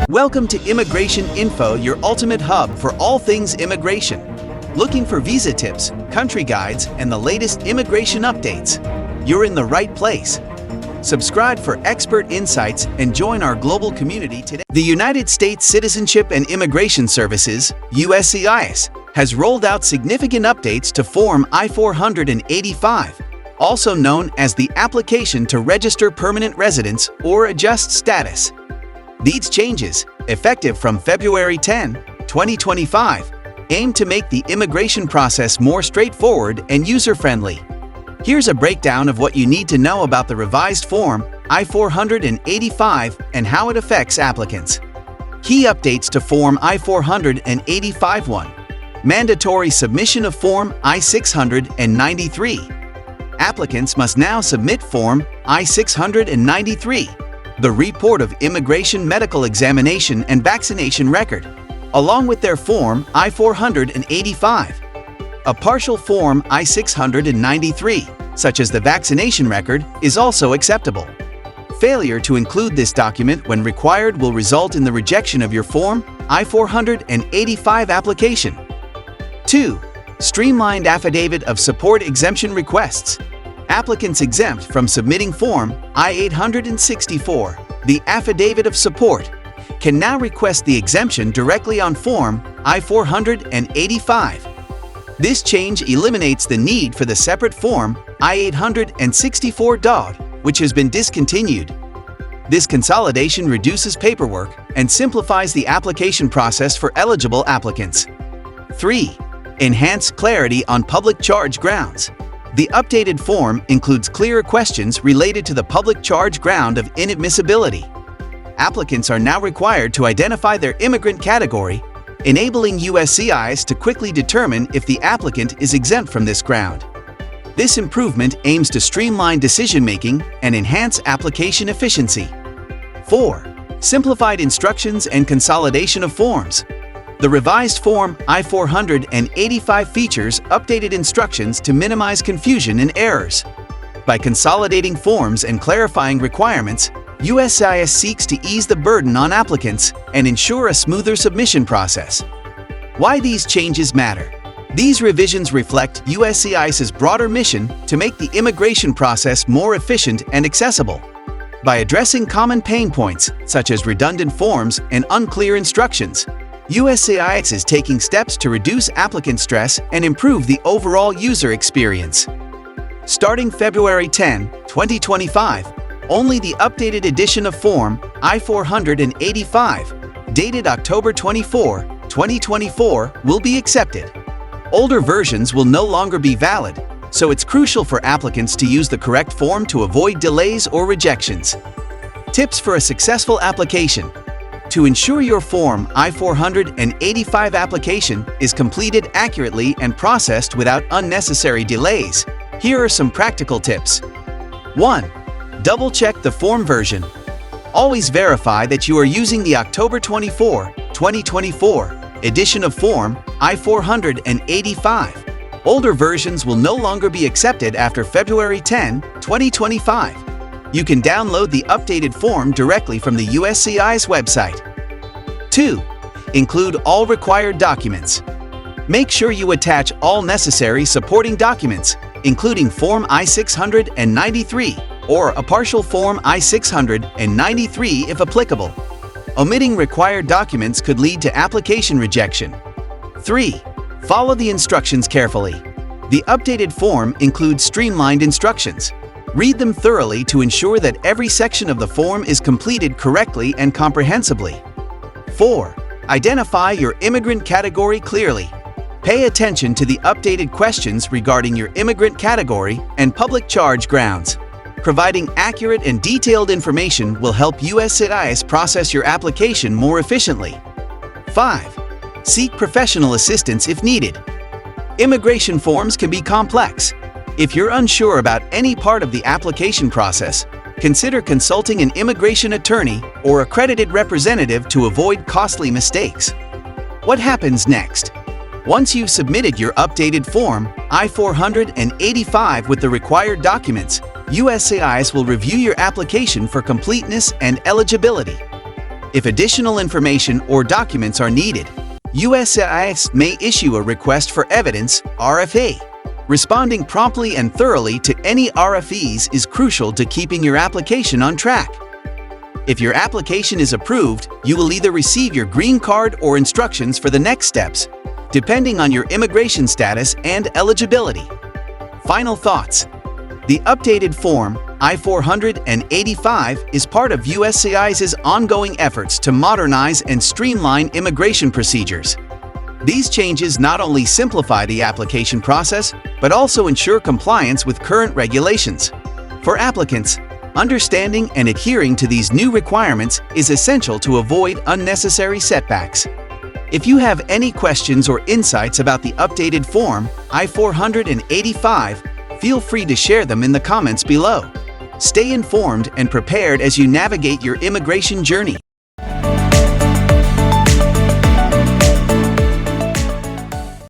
Welcome to Immigration Info, your ultimate hub for all things immigration. Looking for visa tips, country guides, and the latest immigration updates? You're in the right place. Subscribe for expert insights and join our global community today. The United States Citizenship and Immigration Services, USCIS, has rolled out significant updates to Form I-485, also known as the Application to Register Permanent Residence or Adjust Status. These changes, effective from February 10, 2025, aim to make the immigration process more straightforward and user-friendly. Here's a breakdown of what you need to know about the revised Form I-485 and how it affects applicants. Key updates to Form I-485. 1. Mandatory submission of Form I-693. Applicants must now submit Form I-693, the report of immigration medical examination and vaccination record, along with their Form I-485. A partial Form I-693, such as the vaccination record, is also acceptable. Failure to include this document when required will result in the rejection of your Form I-485 application. 2. Streamlined Affidavit of Support Exemption Requests. Applicants exempt from submitting Form I-864, the Affidavit of Support, can now request the exemption directly on Form I-485. This change eliminates the need for the separate Form I-864, which has been discontinued. This consolidation reduces paperwork and simplifies the application process for eligible applicants. 3. Enhanced clarity on public charge grounds. The updated form includes clearer questions related to the public charge ground of inadmissibility. Applicants are now required to identify their immigrant category, enabling USCIS to quickly determine if the applicant is exempt from this ground. This improvement aims to streamline decision-making and enhance application efficiency. 4. Simplified instructions and consolidation of forms. The revised Form I-485 features updated instructions to minimize confusion and errors. By consolidating forms and clarifying requirements, USCIS seeks to ease the burden on applicants and ensure a smoother submission process. Why these changes matter? These revisions reflect USCIS's broader mission to make the immigration process more efficient and accessible. By addressing common pain points, such as redundant forms and unclear instructions, USCIS is taking steps to reduce applicant stress and improve the overall user experience. Starting February 10, 2025, only the updated edition of Form I-485, dated October 24, 2024, will be accepted. Older versions will no longer be valid, so it's crucial for applicants to use the correct form to avoid delays or rejections. Tips for a successful application. To ensure your Form I-485 application is completed accurately and processed without unnecessary delays, here are some practical tips. 1. Double-check the form version. Always verify that you are using the October 24, 2024 edition of Form I-485. Older versions will no longer be accepted after February 10, 2025. You can download the updated form directly from the USCIS website. 2. Include all required documents. Make sure you attach all necessary supporting documents, including Form I-693 or a partial Form I-693 if applicable. Omitting required documents could lead to application rejection. 3. Follow the instructions carefully. The updated form includes streamlined instructions. Read them thoroughly to ensure that every section of the form is completed correctly and comprehensively. 4. Identify your immigrant category clearly. Pay attention to the updated questions regarding your immigrant category and public charge grounds. Providing accurate and detailed information will help USCIS process your application more efficiently. 5. Seek professional assistance if needed. Immigration forms can be complex. If you're unsure about any part of the application process, consider consulting an immigration attorney or accredited representative to avoid costly mistakes. What happens next? Once you've submitted your updated Form I-485 with the required documents, USCIS will review your application for completeness and eligibility. If additional information or documents are needed, USCIS may issue a request for evidence (RFE). Responding promptly and thoroughly to any RFEs is crucial to keeping your application on track. If your application is approved, you will either receive your green card or instructions for the next steps, depending on your immigration status and eligibility. Final thoughts. The updated Form I-485 is part of USCIS's ongoing efforts to modernize and streamline immigration procedures. These changes not only simplify the application process, but also ensure compliance with current regulations. For applicants, understanding and adhering to these new requirements is essential to avoid unnecessary setbacks. If you have any questions or insights about the updated Form I-485, feel free to share them in the comments below. Stay informed and prepared as you navigate your immigration journey.